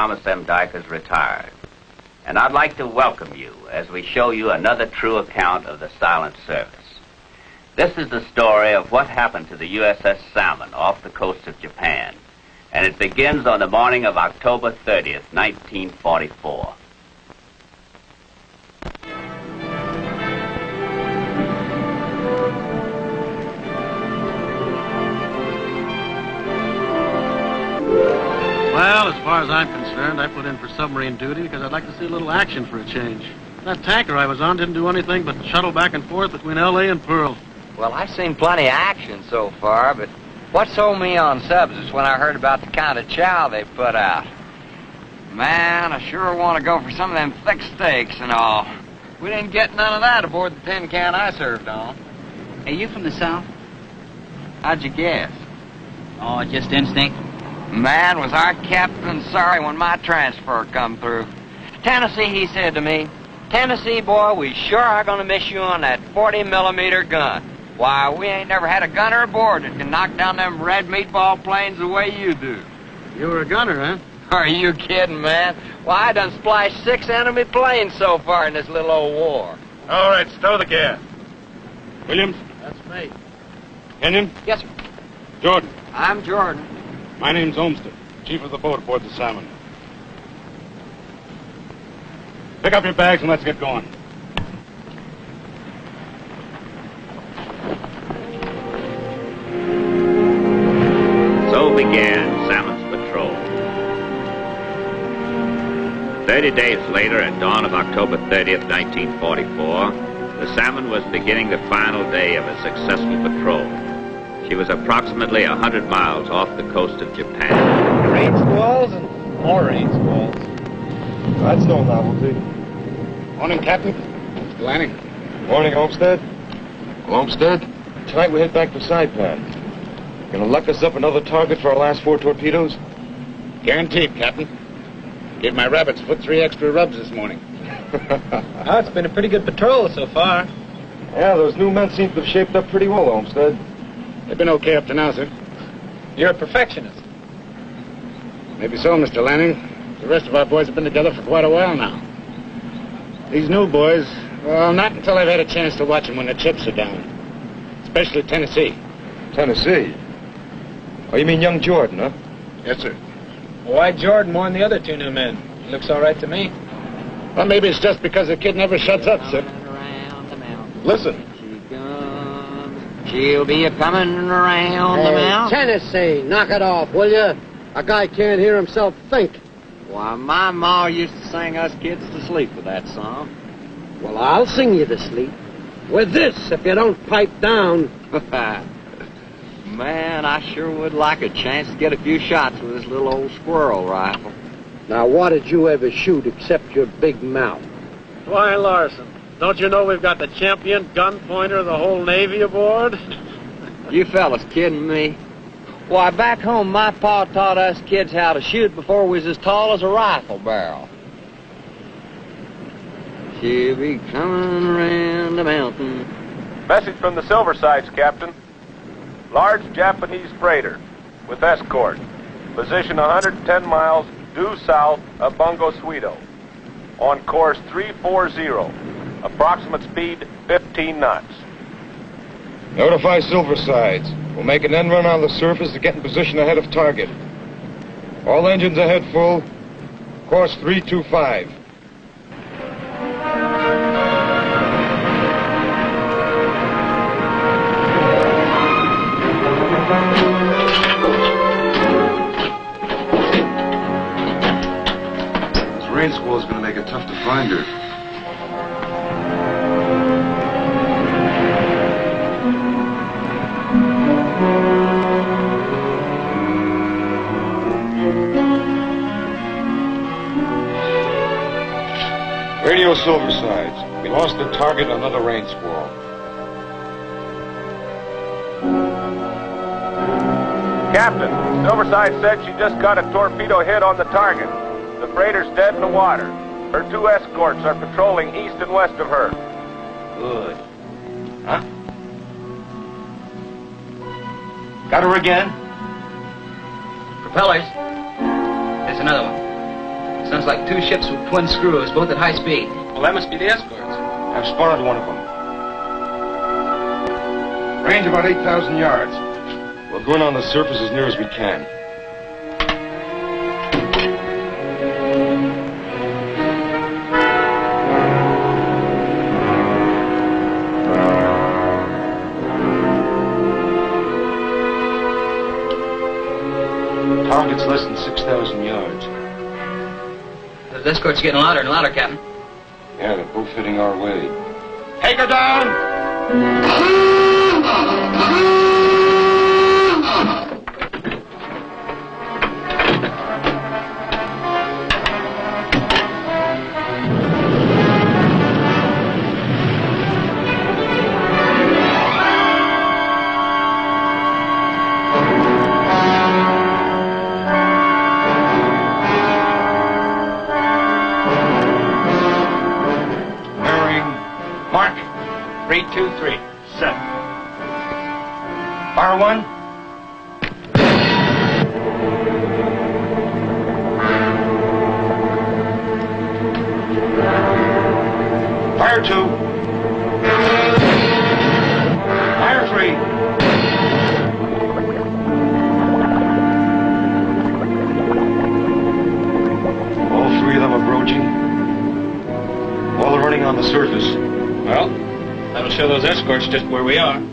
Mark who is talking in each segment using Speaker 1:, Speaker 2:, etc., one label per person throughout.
Speaker 1: Thomas M. Dyke is retired. And I'd like to welcome you as we show you another true account of the silent service. This is the story of what happened to the USS Salmon off the coast of Japan. And it begins on the morning of October 30th, 1944.
Speaker 2: Well, as far as I'm concerned, I put in for submarine duty because I'd like to see a little action for a change. That tanker I was on didn't do anything but shuttle back and forth between L.A. and Pearl.
Speaker 3: Well, I've seen plenty of action so far, but what sold me on subs is when I heard about the kind of chow they put out. Man, I sure want to go for some of them thick steaks and all. We didn't get none of that aboard the tin can I served on.
Speaker 4: Are you from the South?
Speaker 3: How'd you guess?
Speaker 4: Oh, just instinct?
Speaker 3: Man, was our captain sorry when my transfer come through. Tennessee, he said to me, Tennessee, boy, we sure are going to miss you on that 40-millimeter gun. Why, we ain't never had a gunner aboard that can knock down them red meatball planes the way you do.
Speaker 2: You were a gunner, huh?
Speaker 3: Are you kidding, man? Why, I done splashed 6 enemy planes so far in this little old war.
Speaker 5: All right, stow the gas. Williams?
Speaker 2: That's me.
Speaker 5: Kenyon?
Speaker 3: Yes, sir.
Speaker 5: Jordan?
Speaker 3: I'm Jordan.
Speaker 5: My name's Olmsted, chief of the boat aboard the Salmon. Pick up your bags and let's get going.
Speaker 1: So began Salmon's patrol. 30 days later, at dawn of October 30th, 1944, the Salmon was beginning the final day of a successful patrol. She was approximately 100 miles off the coast of Japan.
Speaker 6: Rain squalls and more rain squalls.
Speaker 7: That's no novelty.
Speaker 5: Morning, Captain. Mr. Lanning.
Speaker 7: Morning, Olmsted.
Speaker 5: Olmsted?
Speaker 7: Tonight we head back to Saipan. Gonna luck us up another target for our last 4 torpedoes?
Speaker 5: Guaranteed, Captain. Gave my rabbit's foot 3 extra rubs this morning.
Speaker 6: Oh, it's been a pretty good patrol so far.
Speaker 7: Yeah, those new men seem to have shaped up pretty well, Olmsted.
Speaker 5: They've been okay up to now, sir.
Speaker 6: You're a perfectionist.
Speaker 5: Maybe so, Mr. Lanning. The rest of our boys have been together for quite a while now. These new boys, well, not until I've had a chance to watch them when the chips are down. Especially Tennessee.
Speaker 7: Tennessee? Oh, you mean young Jordan, huh?
Speaker 5: Yes, sir.
Speaker 6: Why Jordan more than the other 2 new men? He looks all right to me.
Speaker 5: Well, maybe it's just because the kid never shuts up, sir.
Speaker 3: Around the mountain.
Speaker 5: Listen.
Speaker 3: She comes. She'll be a-coming around the mountain.
Speaker 8: Tennessee, knock it off, will you? A guy can't hear himself think.
Speaker 3: Why, my ma used to sing us kids to sleep with that song.
Speaker 8: Well, I'll sing you to sleep. With this, if you don't pipe down.
Speaker 3: Man, I sure would like a chance to get a few shots with this little old squirrel rifle.
Speaker 8: Now, what did you ever shoot except your big mouth?
Speaker 2: Why, Larson, don't you know we've got the champion gun pointer of the whole Navy aboard?
Speaker 3: You fellas kidding me? Why, back home, my pa taught us kids how to shoot before we was as tall as a rifle barrel. She'll be coming around the mountain.
Speaker 9: Message from the Silver Sides, Captain. Large Japanese freighter with escort. Position 110 miles due south of Bungo Suido. On course 340. Approximate speed 15 knots.
Speaker 7: Notify Silversides. We'll make an end run on the surface to get in position ahead of target. All engines ahead full. Course 325.
Speaker 10: This rain squall is going to make it tough to find her. Radio Silversides. We lost the target on another rain squall.
Speaker 9: Captain, Silverside said she just got a torpedo hit on the target. The freighter's dead in the water. Her 2 escorts are patrolling east and west of her.
Speaker 6: Good. Huh? Got her again?
Speaker 4: Propellers. There's another one. Sounds like two ships with twin screws, both at high speed.
Speaker 2: Well, that must be the escorts.
Speaker 10: I've spotted one of them. Range about 8,000 yards. We'll go in on the surface as near as we can. Target's less than 6,000 yards.
Speaker 4: Those escorts are getting louder and louder, Captain.
Speaker 10: Yeah, they're both heading our way.
Speaker 7: Take her down!
Speaker 9: Mark, 323. Set.
Speaker 10: Fire one. Fire two. Fire three. All three of them are broaching. All are running on the surface.
Speaker 2: Well, that'll show those escorts just where we are.
Speaker 10: First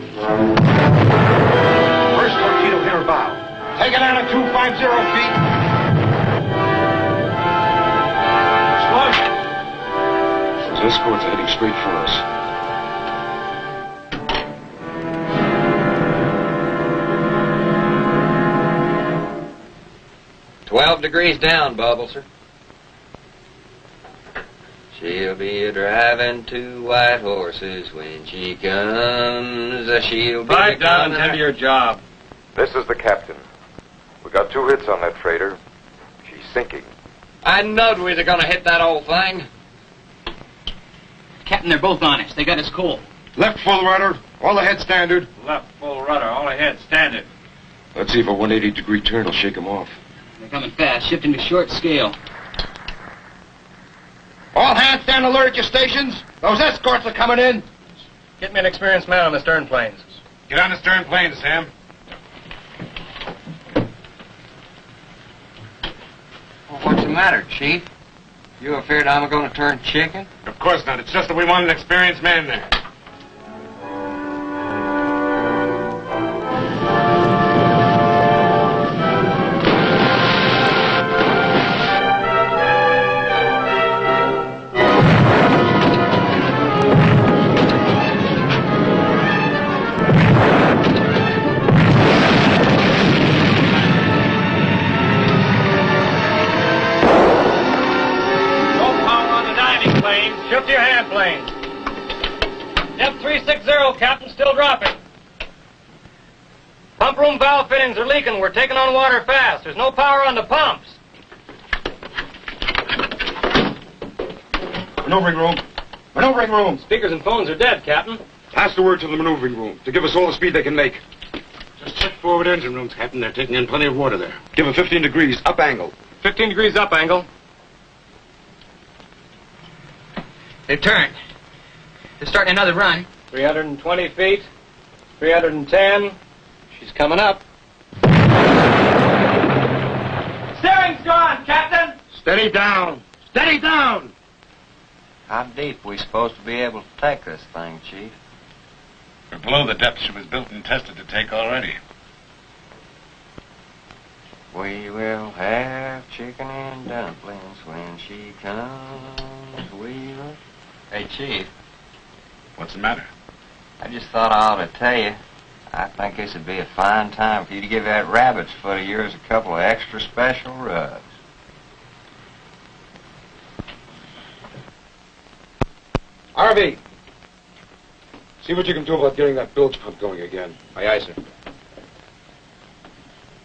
Speaker 10: torpedo hit her bow. Take it down at 250 feet. Flush. Those escorts are heading straight for us.
Speaker 3: "12 degrees down, Bubbleser. She'll be driving two white horses when she comes. She'll be
Speaker 2: Pipe down and
Speaker 3: coming-
Speaker 2: tend to your job.
Speaker 9: This is the captain. We got 2 hits on that freighter. She's sinking.
Speaker 3: I knowed we was going to hit that old thing.
Speaker 4: Captain, they're both on us. They got us cool.
Speaker 10: Left full rudder. All ahead standard.
Speaker 2: Left full rudder, all ahead, standard.
Speaker 10: Let's see if a 180-degree turn will shake them off.
Speaker 4: They're coming fast, shifting to short scale.
Speaker 7: All hands stand alert at your stations. Those escorts are coming in.
Speaker 6: Get me an experienced man on the stern planes.
Speaker 10: Get on the stern plane, Sam.
Speaker 3: Well, what's the matter, Chief? You afraid I'm going to turn chicken?
Speaker 10: Of course not. It's just that we want an experienced man there.
Speaker 6: Shift to your hand planes. F360, Captain, still dropping. Pump room valve fittings are leaking. We're taking on water fast. There's no power on the pumps.
Speaker 10: Maneuvering room. Maneuvering room.
Speaker 6: Speakers and phones are dead, Captain.
Speaker 10: Pass the word to the maneuvering room to give us all the speed they can make.
Speaker 5: Just check forward engine rooms, Captain. They're taking in plenty of water there.
Speaker 10: Give them 15 degrees, up angle.
Speaker 6: 15 degrees up angle.
Speaker 4: They've turned. They're starting another run.
Speaker 6: 320 feet. 310. She's coming up. Steering's gone, Captain!
Speaker 7: Steady down. Steady down.
Speaker 3: How deep we supposed to be able to take this thing, Chief?
Speaker 10: We're below the depth she was built and tested to take already.
Speaker 3: We will have chicken and dumplings when she comes. We will... Hey, Chief,
Speaker 10: What's the matter?
Speaker 3: I just thought I ought to tell you. I think this would be a fine time for you to give that rabbit's foot of yours a couple of extra special rubs.
Speaker 10: RV! See what you can do about getting that bilge pump going again.
Speaker 7: Aye, aye, sir.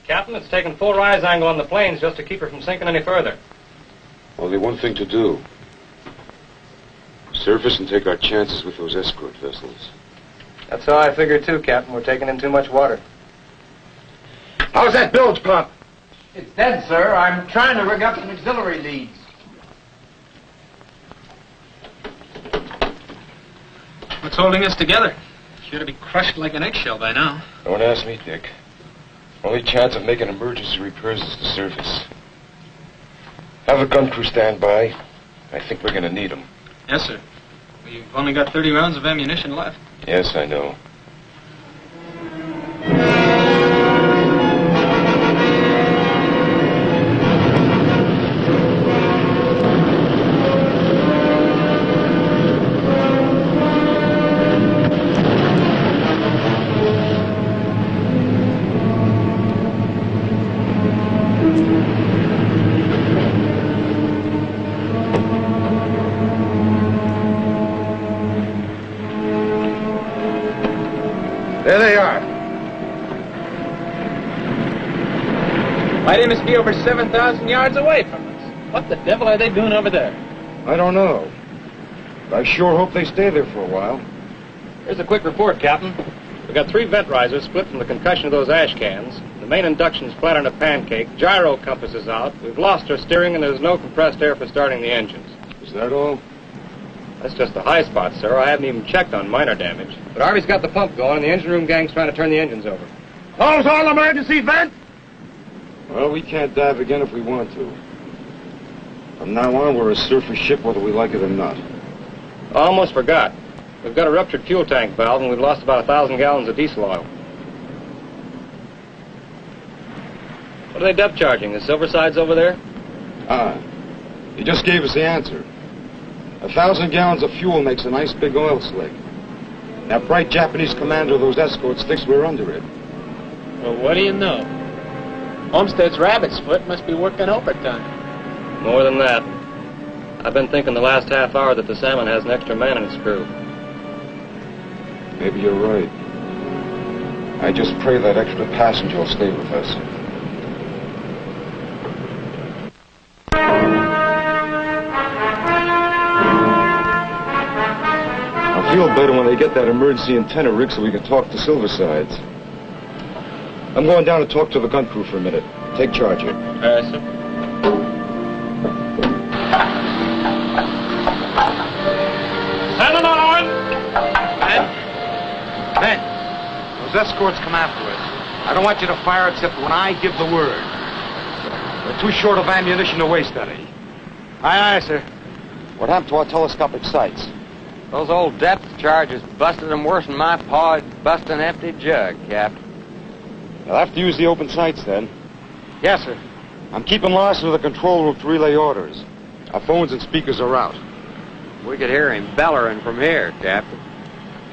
Speaker 6: Captain, it's taken full rise angle on the planes just to keep her from sinking any further.
Speaker 10: Only one thing to do. Surface and take our chances with those escort vessels.
Speaker 6: That's how I figured, too, Captain. We're taking in too much water.
Speaker 7: How's that bilge pump?
Speaker 11: It's dead, sir. I'm trying to rig up some auxiliary leads.
Speaker 6: holding us together? Should have been crushed like an eggshell by now.
Speaker 7: Don't ask me, Dick. Only chance of making emergency repairs is the surface. Have a gun crew stand by. I think we're going to need them.
Speaker 6: Yes, sir. We've only got 30 rounds of ammunition left.
Speaker 7: Yes, I know.
Speaker 10: There they are.
Speaker 6: Why, they must be over 7,000 yards away from us. What the devil are they doing over there?
Speaker 7: I don't know. I sure hope they stay there for a while.
Speaker 2: Here's a quick report, Captain. We got 3 vent risers split from the concussion of those ash cans. The main induction's flat on a pancake. Gyro compass is out. We've lost our steering, and there's no compressed air for starting the engines.
Speaker 7: Is that all?
Speaker 2: That's just the high spot, sir. I haven't even checked on minor damage. But Harvey's got the pump going, and the engine room gang's trying to turn the engines over.
Speaker 5: Close all emergency vents!
Speaker 7: Well, we can't dive again if we want to. From now on, we're a surface ship whether we like it or not.
Speaker 2: I almost forgot. We've got a ruptured fuel tank valve, and we've lost about 1,000 gallons of diesel oil. What are they depth charging? The Silversides over there?
Speaker 7: He just gave us the answer. 1,000 gallons of fuel makes a nice big oil slick. That bright Japanese commander of those escorts thinks we're under it.
Speaker 6: Well, what do you know? Homestead's rabbit's foot must be working overtime.
Speaker 2: More than that. I've been thinking the last half hour that the Salmon has an extra man in its crew.
Speaker 7: Maybe you're right. I just pray that extra passenger will stay with us. I'll feel better when they get that emergency antenna rig so we can talk to Silversides. I'm going down to talk to the gun crew for a minute. Take charge here.
Speaker 2: Sir.
Speaker 5: Men, those escorts come after us. I don't want you to fire except when I give the word. We're too short of ammunition to waste any.
Speaker 2: Aye, aye, sir.
Speaker 5: What happened to our telescopic sights?
Speaker 3: Those old depth charges busted them worse than my paw'd bust an empty jug, Captain.
Speaker 7: You'll have to use the open sights then.
Speaker 5: Yes, sir.
Speaker 7: I'm keeping Larson to the control room to relay orders. Our phones and speakers are out.
Speaker 3: We could hear him bellering from here, Captain.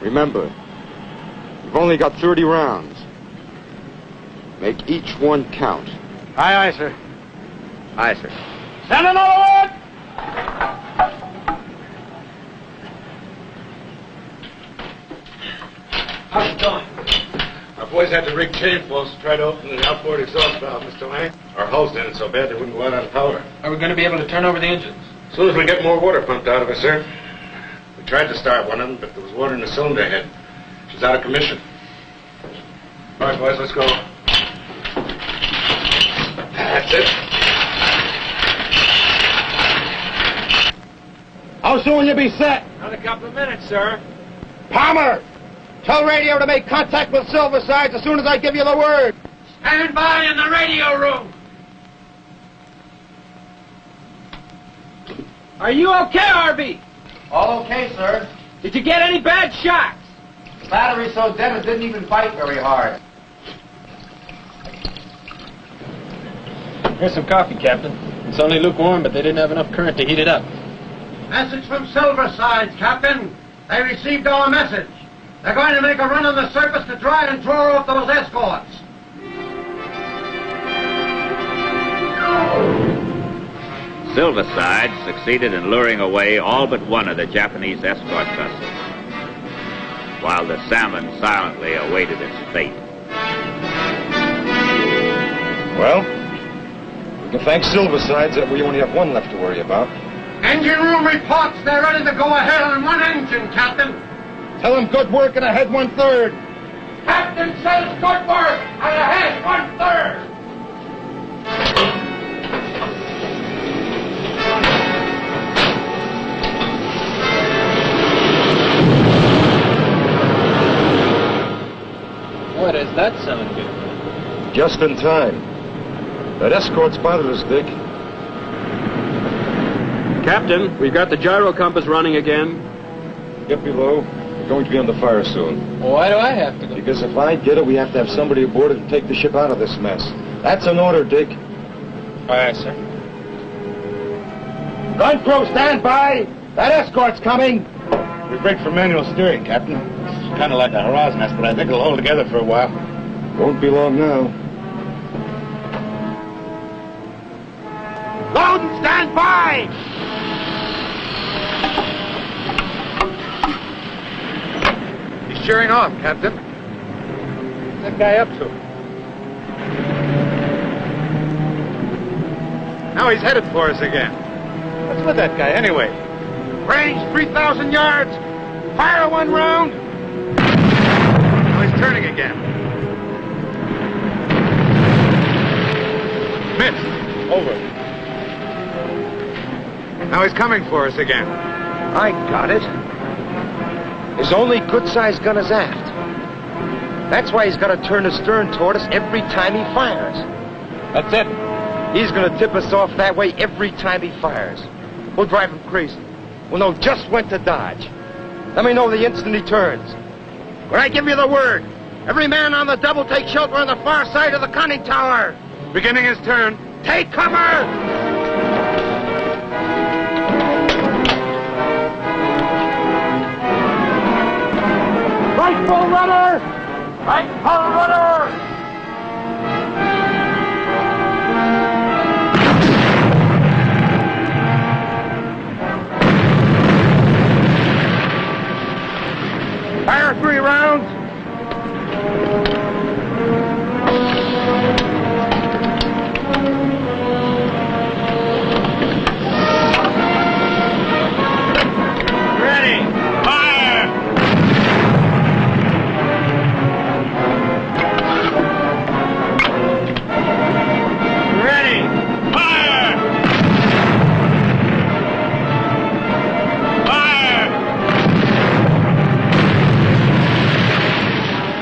Speaker 7: Remember, we've only got 30 rounds. Make each one count.
Speaker 5: Aye, aye, sir.
Speaker 3: Aye, sir.
Speaker 5: Send another one!
Speaker 6: How's it going?
Speaker 5: Our boys had to rig chain floats to try to open the outboard exhaust valve, Mr. Lang. Our hull's in it so bad they wouldn't go out on power.
Speaker 6: Are we going to be able to turn over the engines?
Speaker 5: As soon as we get more water pumped out of it, sir. We tried to start one of them, but there was water in the cylinder head. She's out of commission. All right, boys, let's go. That's it. How soon will you be set?
Speaker 6: Another couple of minutes, sir.
Speaker 5: Palmer! Tell radio to make contact with Silversides as soon as I give you the word.
Speaker 6: Stand by in the radio room. Are you okay, Harvey?
Speaker 5: All okay, sir.
Speaker 6: Did you get any bad shocks?
Speaker 5: The battery's so dead it didn't even bite very hard.
Speaker 6: Here's some coffee, Captain. It's only lukewarm, but they didn't have enough current to heat it up.
Speaker 8: Message from Silverside, Captain. They received our message. They're going to make a run on the surface to try and throw off those escorts.
Speaker 1: Silverside succeeded in luring away all but one of the Japanese escort vessels, while the Salmon silently awaited its fate.
Speaker 7: Well, we can thank Silversides that we only have one left to worry about.
Speaker 8: Engine room reports they're ready to go ahead on one engine, Captain.
Speaker 5: Tell them good work and ahead 1/3.
Speaker 8: Captain says good work and ahead 1/3.
Speaker 6: That's sounding good.
Speaker 7: Just in time. That escort spotted us, Dick.
Speaker 2: Captain, we've got the gyro compass running again.
Speaker 7: Get below. We're going to be under fire soon.
Speaker 6: Well, why do I have to go?
Speaker 7: Because if I get it, we have to have somebody aboard it and take the ship out of this mess. That's an order, Dick.
Speaker 2: Aye, sir.
Speaker 5: Gun crew, stand by! That escort's coming! We break for manual steering, Captain. It's kind of like a harass nest, but I think it'll hold together for a while.
Speaker 7: Won't be long now.
Speaker 5: Load and stand by! He's shearing off, Captain. What's that guy up to? Now he's headed for us again. What's with that guy, anyway? Range 3,000 yards. Fire one round. Now he's turning again. Missed. Over. Now he's coming for us again.
Speaker 10: I got it. His only good-sized gun is aft. That's why he's got to turn the stern toward us every time he fires.
Speaker 5: That's it.
Speaker 10: He's going to tip us off that way every time he fires. We'll drive him crazy. We'll know just when to dodge. Let me know the instant he turns. When I give you the word, every man on the double take shelter on the far side of the conning tower.
Speaker 5: Beginning his turn.
Speaker 10: Take cover!
Speaker 5: Right full rudder! Right full rudder! Fire 3 rounds. Ready. Fire. Ready. Fire. Fire.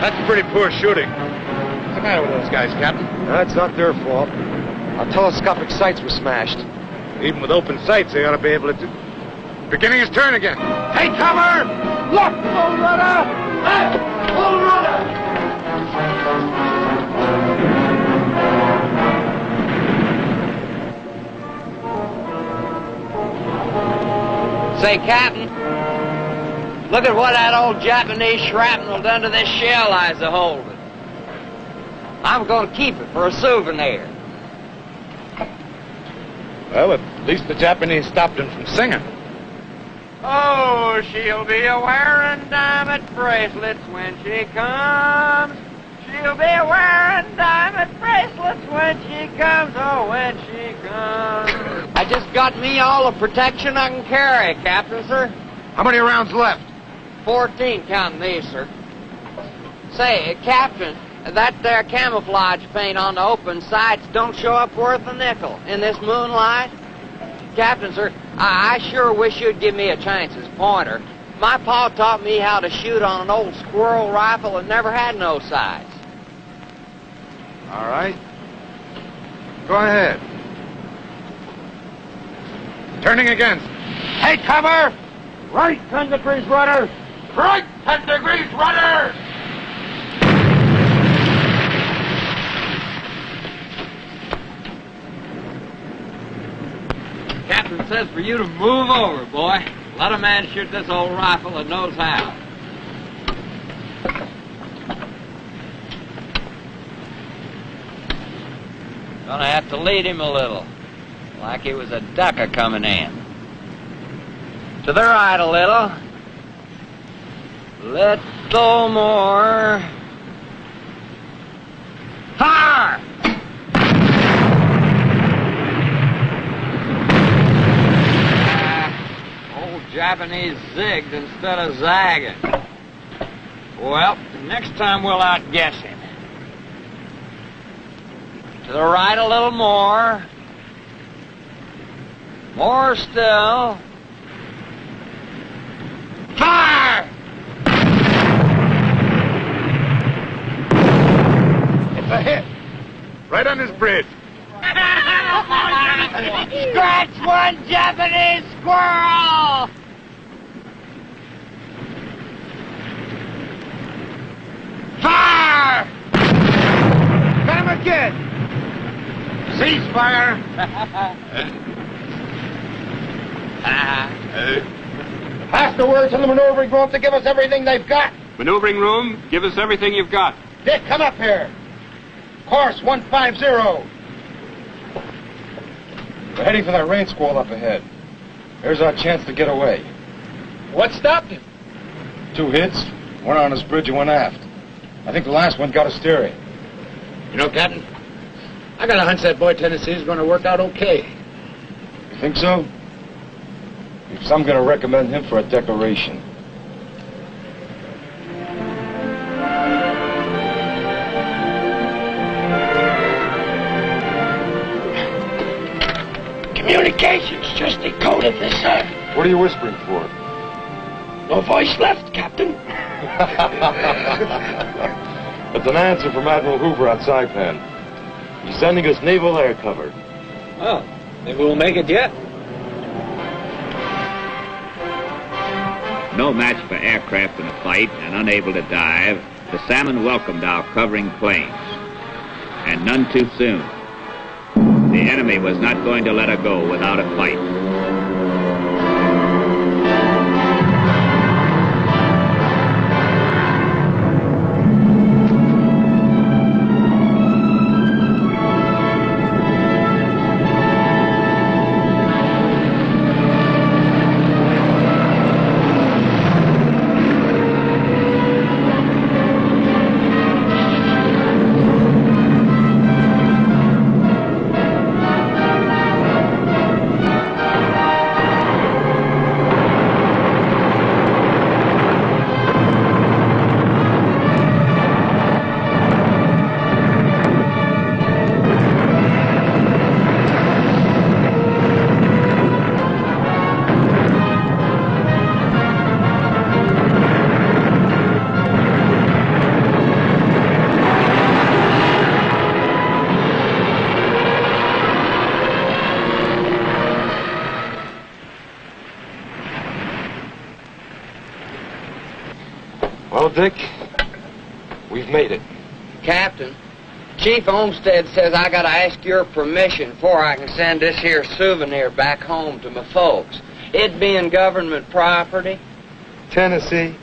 Speaker 5: That's pretty poor shooting. What's the matter with those guys, Captain?
Speaker 10: That's not their fault. Our telescopic sights were smashed.
Speaker 5: Even with open sights, they ought to be able to do... Beginning his turn again. Take cover! Look, full rudder! Left, full rudder!
Speaker 3: Say, Captain, look at what that old Japanese shrapnel done to this shell I was a-holding. I'm going to keep it for a souvenir.
Speaker 5: Well, at least the Japanese stopped him from singing.
Speaker 3: Oh, she'll be a-wearing diamond bracelets when she comes. She'll be a-wearing diamond bracelets when she comes. Oh, when she comes. I just got me all the protection I can carry, Captain, sir.
Speaker 5: How many rounds left?
Speaker 3: 14 counting these, sir. Say, Captain, that there camouflage paint on the open sights don't show up worth a nickel in this moonlight. Captain, sir, I sure wish you'd give me a chance as pointer. My pa taught me how to shoot on an old squirrel rifle that never had no sights.
Speaker 5: All right. Go ahead. Turning again. Take cover! Right 10 degrees rudder! Right 10 degrees rudder!
Speaker 3: Captain says for you to move over, boy. Let a man shoot this old rifle that knows how. Gonna have to lead him a little, like he was a ducker coming in. To the right a little. Little more. Fire! Old Japanese zigged instead of zagging. Well, next time we'll outguess him. To the right a little more. More still. Fire!
Speaker 10: bridge.
Speaker 3: Scratch one Japanese squirrel!
Speaker 10: Fire! Got him again! Ceasefire! Pass the word to the maneuvering room to give us everything they've got.
Speaker 2: Maneuvering room, give us everything you've got.
Speaker 10: Dick, come up here. Course 150.
Speaker 7: We're heading for that rain squall up ahead. Here's our chance to get away.
Speaker 6: What stopped him?
Speaker 7: 2 hits, one on his bridge and one aft. I think the last one got us steering.
Speaker 5: You know, Captain, I got a hunch that boy Tennessee's going to work out okay.
Speaker 7: You think so? Because I'm going to recommend him for a decoration.
Speaker 8: Communications just decoded this, sir.
Speaker 7: What are you whispering for?
Speaker 8: No voice left, Captain.
Speaker 7: It's an answer from Admiral Hoover on Saipan. He's sending us naval air cover.
Speaker 6: Oh, maybe we'll make it yet.
Speaker 1: No match for aircraft in a fight and unable to dive, the Salmon welcomed our covering planes. And none too soon. The enemy was not going to let her go without a fight.
Speaker 7: Well, Dick, we've made it.
Speaker 3: Captain, Chief Olmsted says I gotta ask your permission before I can send this here souvenir back home to my folks. It being government property.
Speaker 10: Tennessee,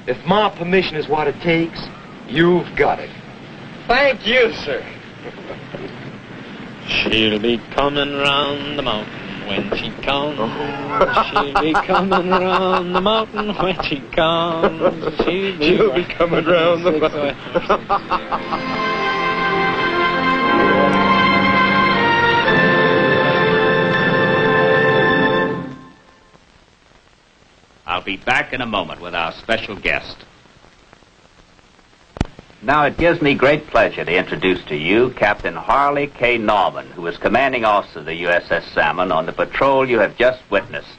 Speaker 10: if my permission is what it takes, you've got it.
Speaker 3: Thank you, sir.
Speaker 6: She'll be coming round the mountain when she comes. She'll be coming round the mountain when she comes. She'll be
Speaker 10: coming round the mountain.
Speaker 1: I'll be back in a moment with our special guest. Now it gives me great pleasure to introduce to you Captain Harley K. Norman, who is commanding officer of the USS Salmon on the patrol you have just witnessed.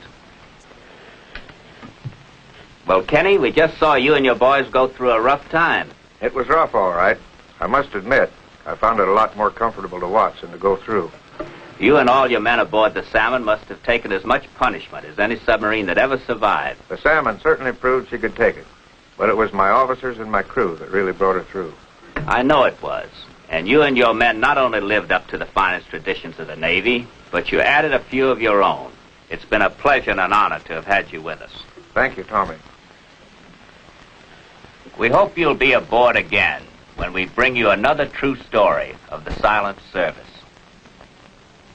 Speaker 1: Well, Kenny, we just saw you and your boys go through a rough time.
Speaker 9: It was rough, all right. I must admit, I found it a lot more comfortable to watch than to go through.
Speaker 1: You and all your men aboard the Salmon must have taken as much punishment as any submarine that ever survived.
Speaker 9: The Salmon certainly proved she could take it. But it was my officers and my crew that really brought her through.
Speaker 1: I know it was. And you and your men not only lived up to the finest traditions of the Navy, but you added a few of your own. It's been a pleasure and an honor to have had you with us.
Speaker 9: Thank you, Tommy.
Speaker 1: We hope you'll be aboard again when we bring you another true story of the silent service.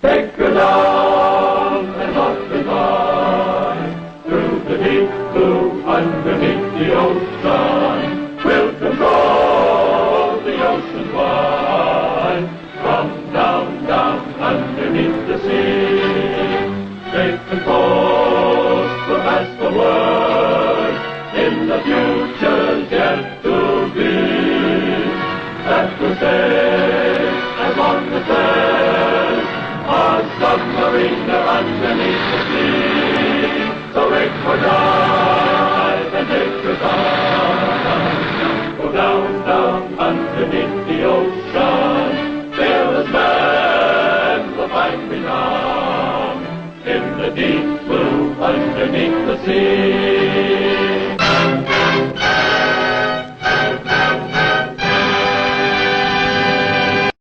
Speaker 11: Take her down and lock the line through the deep blue underneath the ocean. We'll control the ocean wide from down, down underneath the sea. Take the course, the pass the word in the future's yet to be. That we're safe as long as there's a submarine there underneath the